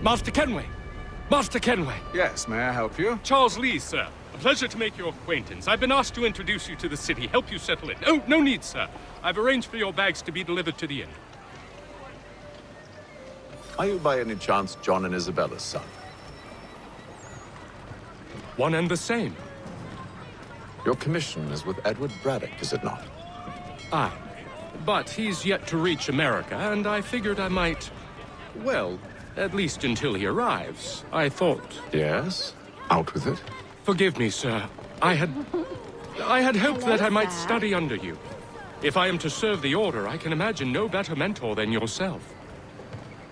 Master Kenway! Master Kenway! Yes, may I help you? Charles Lee, sir. A pleasure to make your acquaintance. I've been asked to introduce you to the city, help you settle in. Oh, no need, sir. I've arranged for your bags to be delivered to the inn. Are you by any chance John and Isabella's son? One and the same. Your commission is with Edward Braddock, is it not? Aye. But he's yet to reach America, and I figured I might... Well, at least until he arrives, I thought... Yes? Out with it. Forgive me, sir. I had hoped that I might study under you. If I am to serve the Order, I can imagine no better mentor than yourself.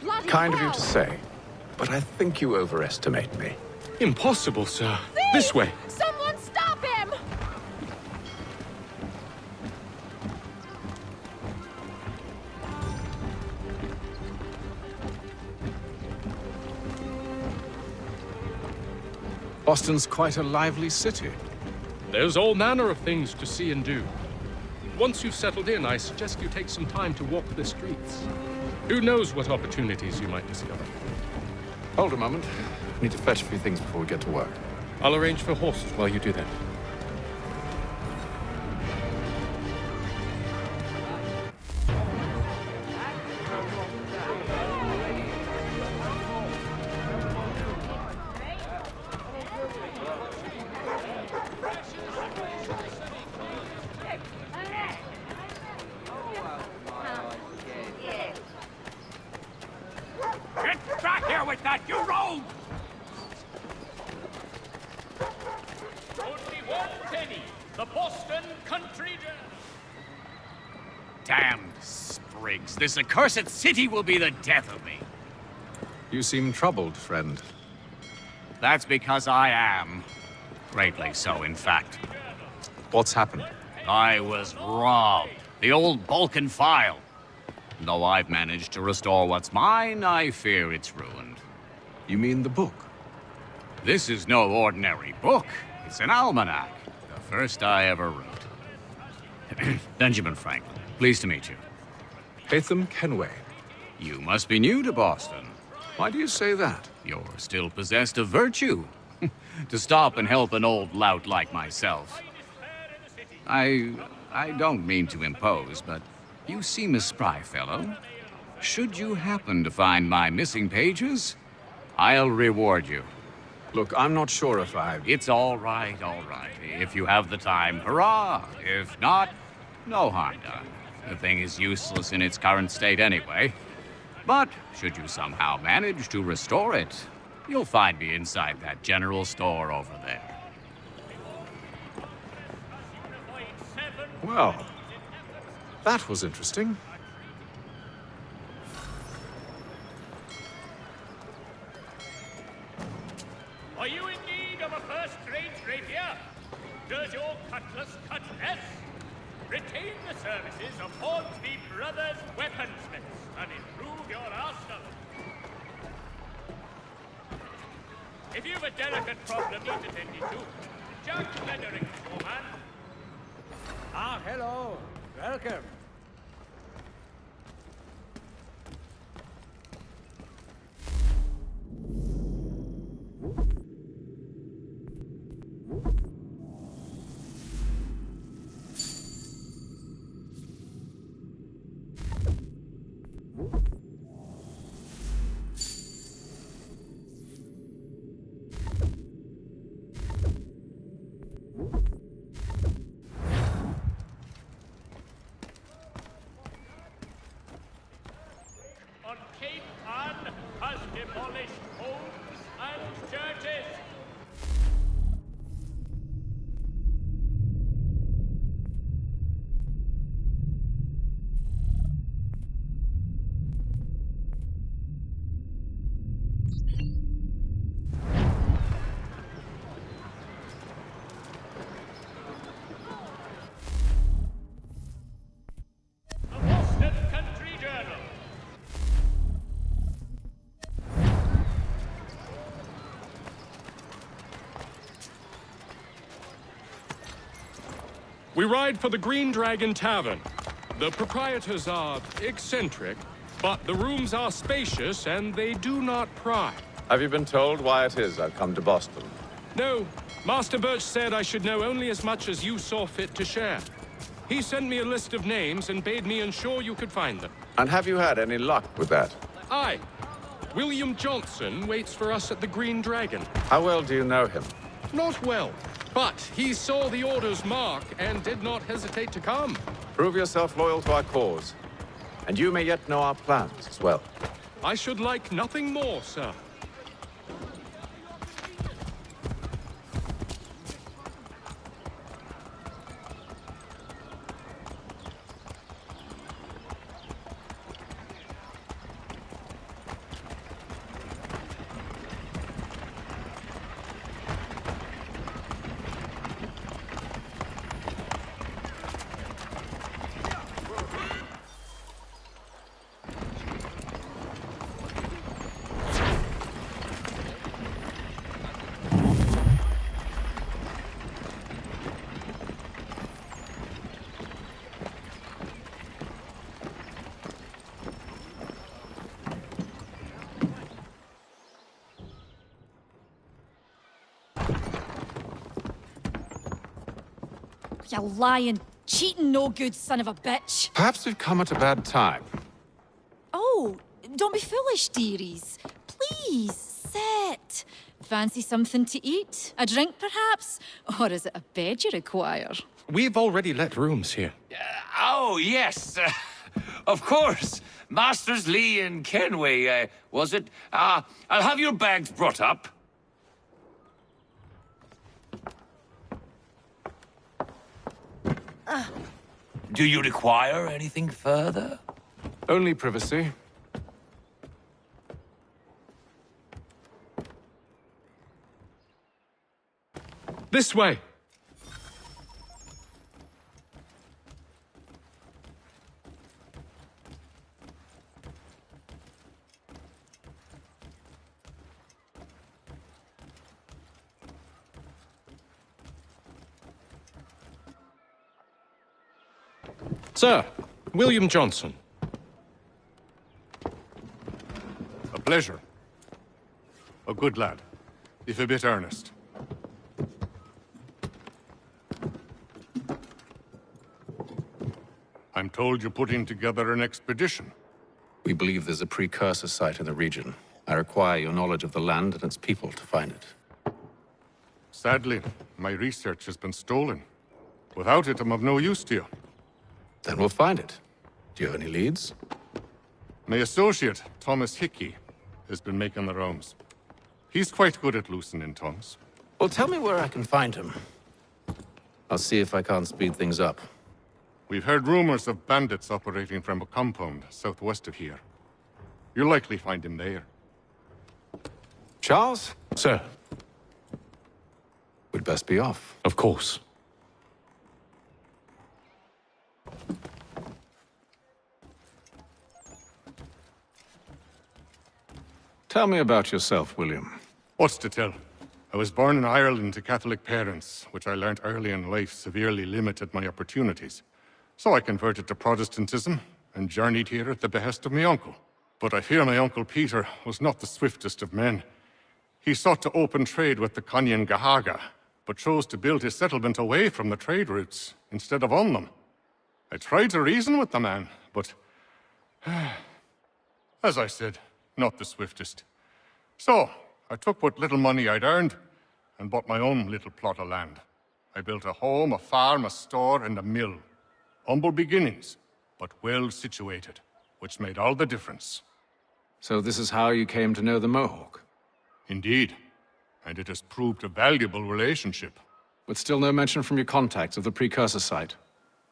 Bloody Kind of hell! you to say, but I think you overestimate me. Impossible, sir. Thief! This way. Someone stop him! Boston's quite a lively city. There's all manner of things to see and do. Once you've settled in, I suggest you take some time to walk the streets. Who knows what opportunities you might discover. Hold a moment. I need to fetch a few things before we get to work. I'll arrange for horses while you do that. Get back here with that, you rogue! Only one penny. The Boston Country Journal. Damned sprigs. This accursed city will be the death of me. You seem troubled, friend. That's because I am. Greatly so, in fact. What's happened? I was robbed. The old Balkan file. Though I've managed to restore what's mine, I fear it's ruined. You mean the book? This is no ordinary book. It's an almanac. The first I ever wrote. Benjamin Franklin, pleased to meet you. Hatham Kenway. You must be new to Boston. Why do you say that? You're still possessed of virtue. To stop and help an old lout like myself. I don't mean to impose, but you seem a spry fellow. Should you happen to find my missing pages, I'll reward you. Look, I'm not sure if It's all right, all right. If you have the time, hurrah! If not, no harm done. The thing is useless in its current state anyway. But should you somehow manage to restore it, you'll find me inside that general store over there. Well, that was interesting. Are you in need of a first-rate rapier? Does your cutlass cut less? Retain the services of Hornsby Brothers Weaponsmiths and improve your arsenal. If you've a delicate problem need attended to, Jack Frederick, man. Ah, hello. Welcome. On Cape Ann has demolished homes and churches. The Boston Country Journal. We ride for the Green Dragon Tavern. The proprietors are eccentric, But the rooms are spacious, and they do not pry. Have you been told why it is I've come to Boston? No, Master Birch said I should know only as much as you saw fit to share. He sent me a list of names and bade me ensure you could find them. And have you had any luck with that? Aye. William Johnson waits for us at the Green Dragon. How well do you know him? Not well, but he saw the order's mark and did not hesitate to come. Prove yourself loyal to our cause. And you may yet know our plans as well. I should like nothing more, sir. You lying, cheating, no good son of a bitch. Perhaps we've come at a bad time. Oh, don't be foolish, dearies. Please, sit. Fancy something to eat? A drink, perhaps? Or is it a bed you require? We've already let rooms here. Oh, yes. Of course. Masters Lee and Kenway, was it? I'll have your bags brought up. Do you require anything further? Only privacy. This way. Sir, William Johnson. A pleasure. A good lad, if a bit earnest. I'm told you're putting together an expedition. We believe there's a precursor site in the region. I require your knowledge of the land and its people to find it. Sadly, my research has been stolen. Without it, I'm of no use to you. Then we'll find it. Do you have any leads? My associate, Thomas Hickey, has been making the rounds. He's quite good at loosening tongues. Well, tell me where I can find him. I'll see if I can't speed things up. We've heard rumors of bandits operating from a compound southwest of here. You'll likely find him there. Charles? Sir, We'd best be off. of course. Tell me about yourself, William. What's to tell? I was born in Ireland to Catholic parents, which I learnt early in life severely limited my opportunities. So I converted to Protestantism and journeyed here at the behest of my uncle. But I fear my uncle Peter was not the swiftest of men. He sought to open trade with the Conyan Gahaga, but chose to build his settlement away from the trade routes instead of on them. I tried to reason with the man, but as I said, not the swiftest. So, I took what little money I'd earned and bought my own little plot of land. I built a home, a farm, a store, and a mill. Humble beginnings, but well situated, which made all the difference. So this is how you came to know the Mohawk? Indeed, and it has proved a valuable relationship. With still no mention from your contacts of the precursor site?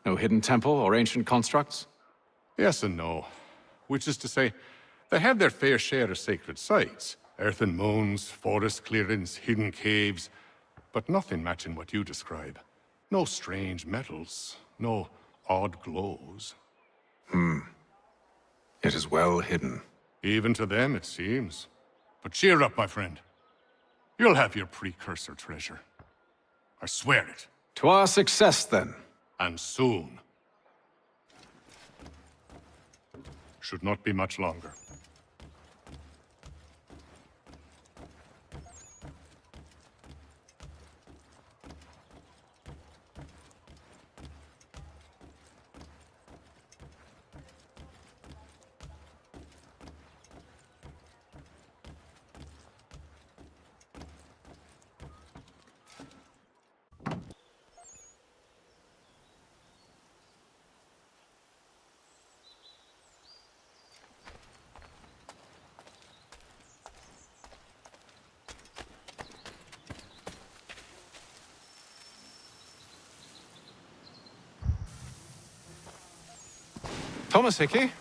No hidden temple or ancient constructs? Yes and no. Which is to say, they have their fair share of sacred sites. Earthen mounds, forest clearings, hidden caves. But nothing matching what you describe. No strange metals, no odd glows. It is well hidden. Even to them, it seems. But cheer up, my friend. You'll have your precursor treasure. I swear it. To our success, then. And soon. should not be much longer. Thomas Hickey?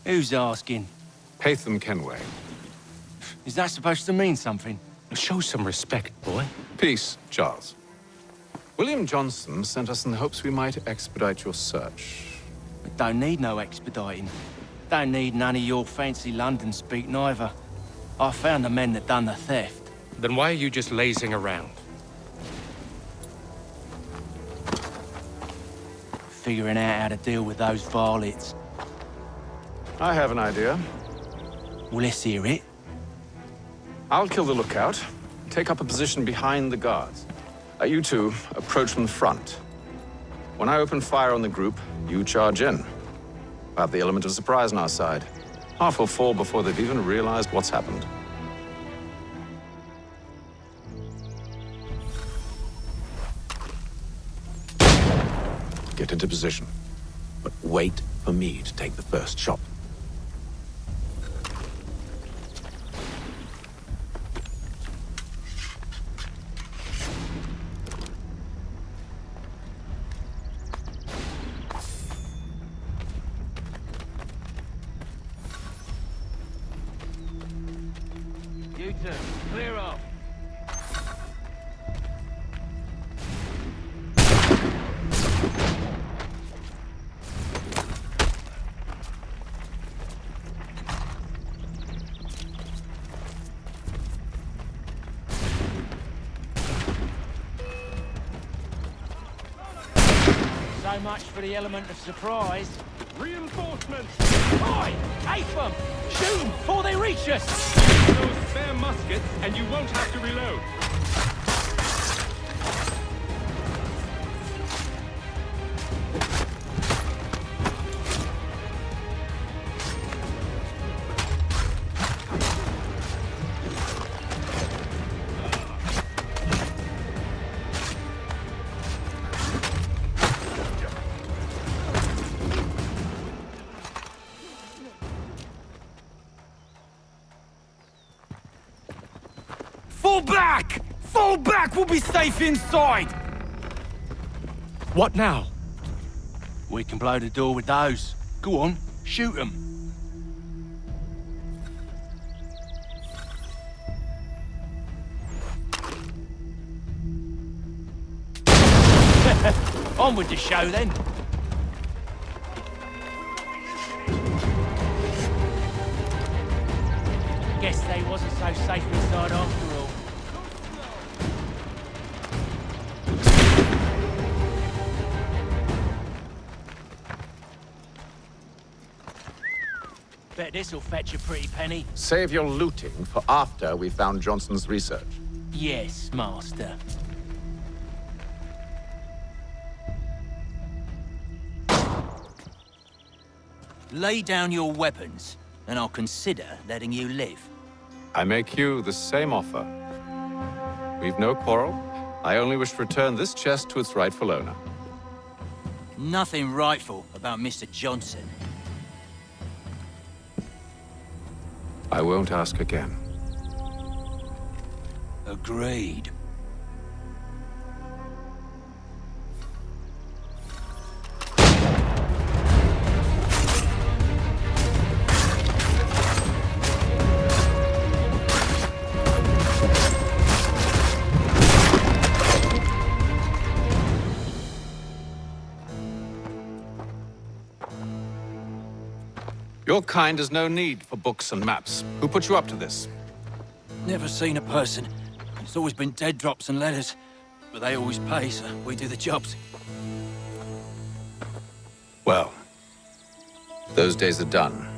Who's asking? Haytham Kenway. Is that supposed to mean something? Show some respect, boy. Peace, Charles. William Johnson sent us in the hopes we might expedite your search. We don't need no expediting. Don't need none of your fancy London speak neither. I found the men that done the theft. Then why are you just lazing around? Figuring out how to deal with those varlets. I have an idea. Well, let's hear it. I'll kill the lookout, take up a position behind the guards. You two approach from the front. When I open fire on the group, you charge in. We'll have the element of surprise on our side. Half will fall before they've even realized what's happened. Get into position, but wait for me to take the first shot. You two, clear off. So much for the element of surprise. Reinforcements! Oi! Ape them! Shoot them before they reach us! Those spare muskets, and you won't have to reload. Fall back! Fall back! We'll be safe inside! What now? We can blow the door with those. Go on, shoot them. On with the show then. Guess they wasn't so safe inside after all. Bet this'll fetch a pretty penny. Save your looting for after we found Johnson's research. Yes, master. Lay down your weapons, and I'll consider letting you live. I make you the same offer. We've no quarrel. I only wish to return this chest to its rightful owner. Nothing rightful about Mr. Johnson. I won't ask again. Agreed. Your kind has no need for books and maps. Who put you up to this? Never seen a person. It's always been dead drops and letters. But they always pay, so we do the jobs. Well, those days are done.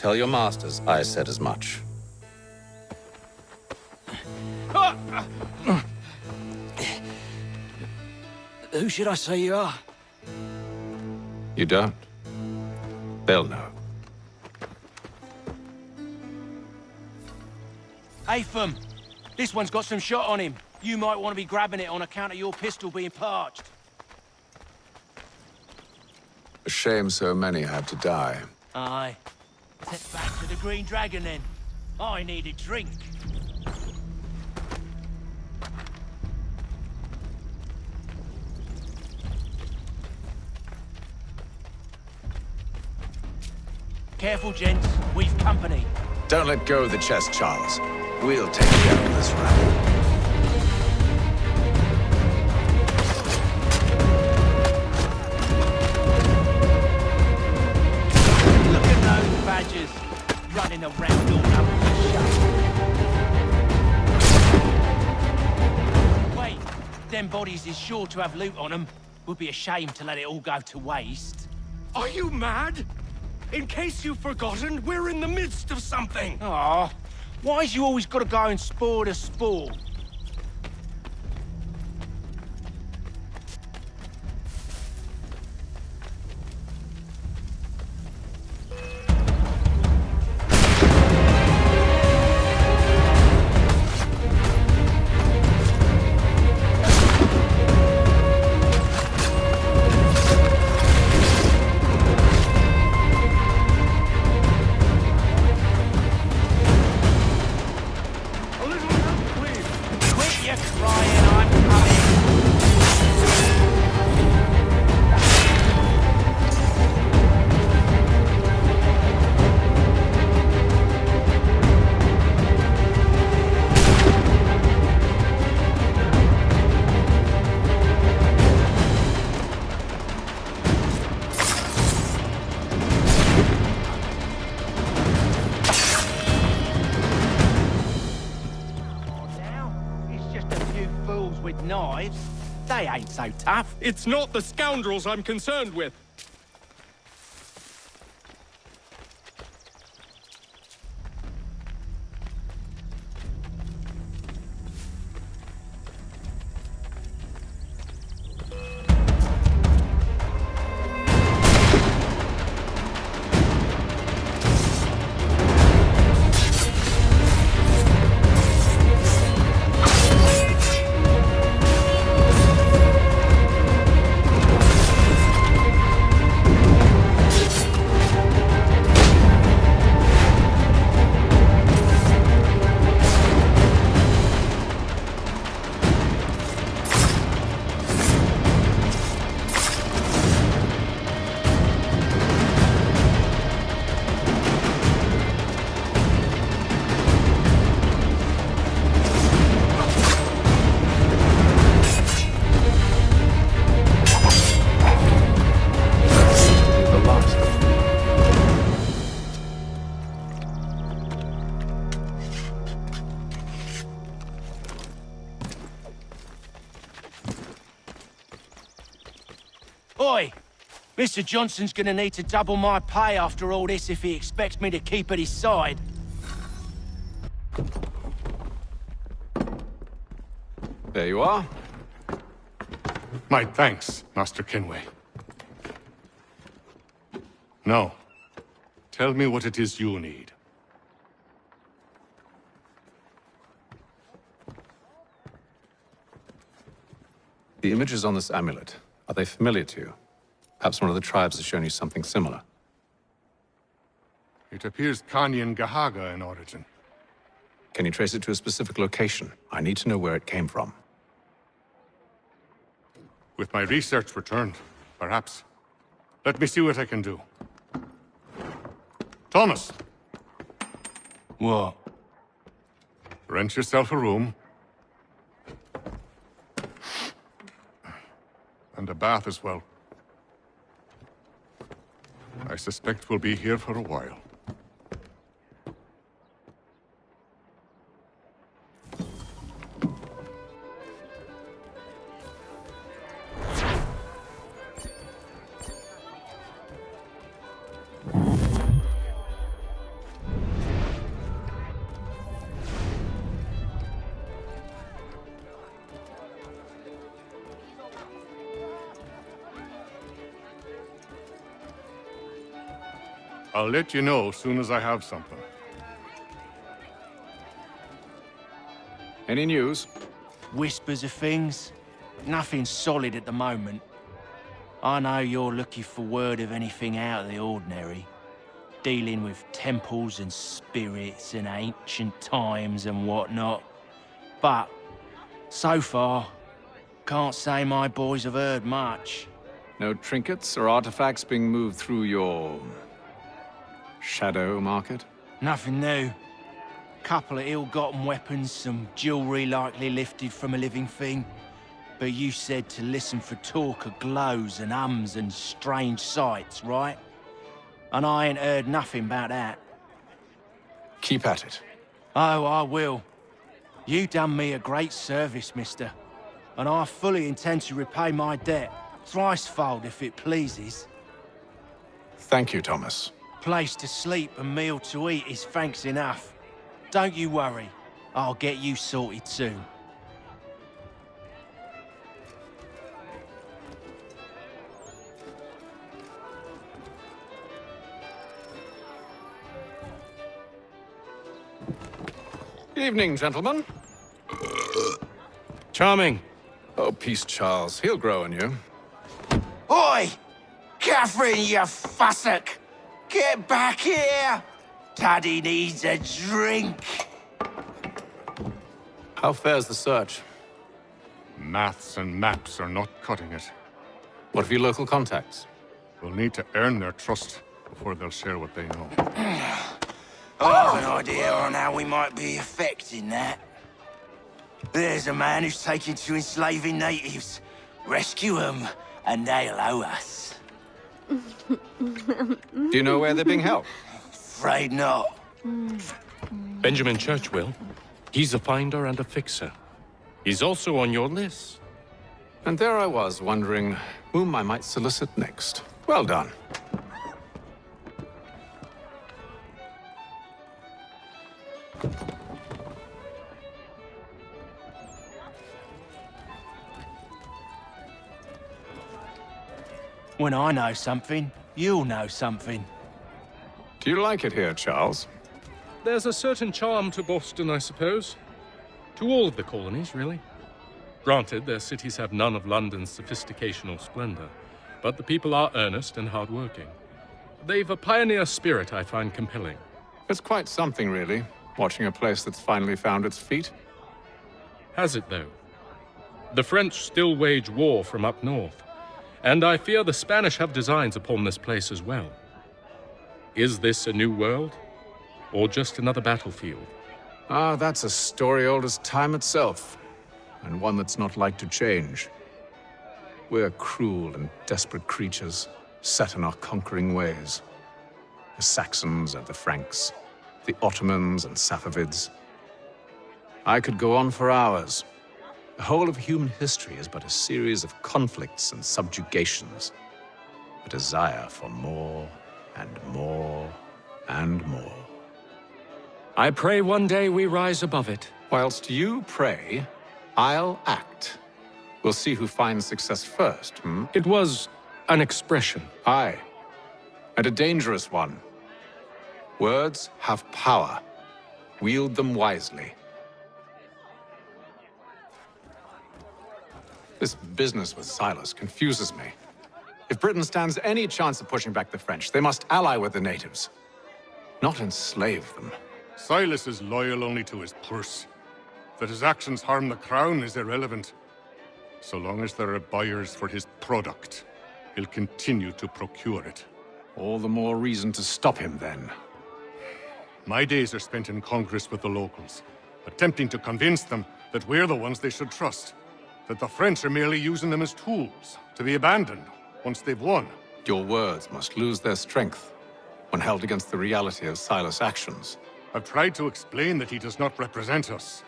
Tell your masters I said as much. Who should I say you are? You don't? They'll know. Atham, this one's got some shot on him. You might want to be grabbing it on account of your pistol being parched. A shame so many had to die. Aye. Set back to the Green Dragon then. I need a drink. Careful, gents. We've company. Don't let go of the chest, Charles. We'll take care of this rabble. Look at those badgers running around all over the shop. Wait, them bodies is sure to have loot on them. Would be a shame to let it all go to waste. Are you mad? In case you've forgotten, we're in the midst of something. Aw, why's you always gotta go and spore the spore? Knives? They ain't so tough. It's not the scoundrels I'm concerned with. Oi! Mr. Johnson's gonna need to double my pay after all this if he expects me to keep at his side. There you are. My thanks, Master Kenway. Now, tell me what it is you need. The images on this amulet, are they familiar to you? Perhaps one of the tribes has shown you something similar. It appears Kanyan Gahaga in origin. Can you trace it to a specific location? I need to know where it came from. With my research returned, perhaps. Let me see what I can do. Thomas! What? Rent yourself a room. And a bath as well. I suspect we'll be here for a while. I'll let you know as soon as I have something. Any news? Whispers of things. Nothing solid at the moment. I know you're looking for word of anything out of the ordinary. Dealing with temples and spirits and ancient times and whatnot. But, so far, can't say my boys have heard much. No trinkets or artifacts being moved through your... shadow market? Nothing new. Couple of ill-gotten weapons, some jewelry likely lifted from a living thing. But you said to listen for talk of glows and ums and strange sights, right? And I ain't heard nothing about that. Keep at it. Oh, I will. You done me a great service, mister. And I fully intend to repay my debt. Thricefold, if it pleases. Thank you, Thomas. Place to sleep and meal to eat is thanks enough. Don't you worry. I'll get you sorted soon. Evening, gentlemen. Charming. Oh, peace, Charles. He'll grow on you. Oi! Catherine, you fussock! Get back here! Taddy needs a drink. How fares the search? Maths and maps are not cutting it. What of your local contacts? We'll need to earn their trust before they'll share what they know. I have an idea on how we might be affecting that. There's a man who's taken to enslaving natives. Rescue them, and they'll owe us. Do you know where they're being held? Afraid not. Benjamin Church will. He's a finder and a fixer. He's also on your list. And there I was, wondering whom I might solicit next. Well done. When I know something, you'll know something. Do you like it here, Charles? There's a certain charm to Boston, I suppose. To all of the colonies, really. Granted, their cities have none of London's sophistication or splendor, but the people are earnest and hardworking. They've a pioneer spirit I find compelling. It's quite something, really, watching a place that's finally found its feet. Has it, though? The French still wage war from up north, and I fear the Spanish have designs upon this place as well. Is this a new world, or just another battlefield? Ah, that's a story old as time itself, and one that's not like to change. We're cruel and desperate creatures, set in our conquering ways. The Saxons and the Franks, the Ottomans and Safavids. I could go on for hours. The whole of human history is but a series of conflicts and subjugations. A desire for more and more and more. I pray one day we rise above it. Whilst you pray, I'll act. We'll see who finds success first, hmm? It was an expression. Aye, and a dangerous one. Words have power. Wield them wisely. This business with Silas confuses me. If Britain stands any chance of pushing back the French, they must ally with the natives, not enslave them. Silas is loyal only to his purse. That his actions harm the crown is irrelevant. So long as there are buyers for his product, he'll continue to procure it. All the more reason to stop him, then. My days are spent in Congress with the locals, attempting to convince them that we're the ones they should trust. That the French are merely using them as tools, to be abandoned once they've won. Your words must lose their strength when held against the reality of Silas' actions. I've tried to explain that he does not represent us.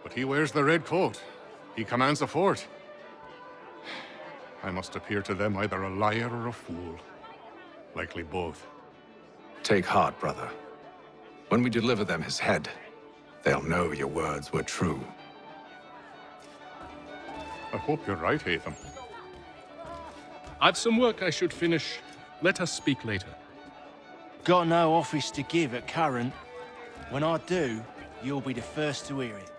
But he wears the red coat. He commands a fort. I must appear to them either a liar or a fool. Likely both. Take heart, brother. When we deliver them his head, they'll know your words were true. I hope you're right, Hatham. I've some work I should finish. Let us speak later. Got no office to give at current. When I do, you'll be the first to hear it.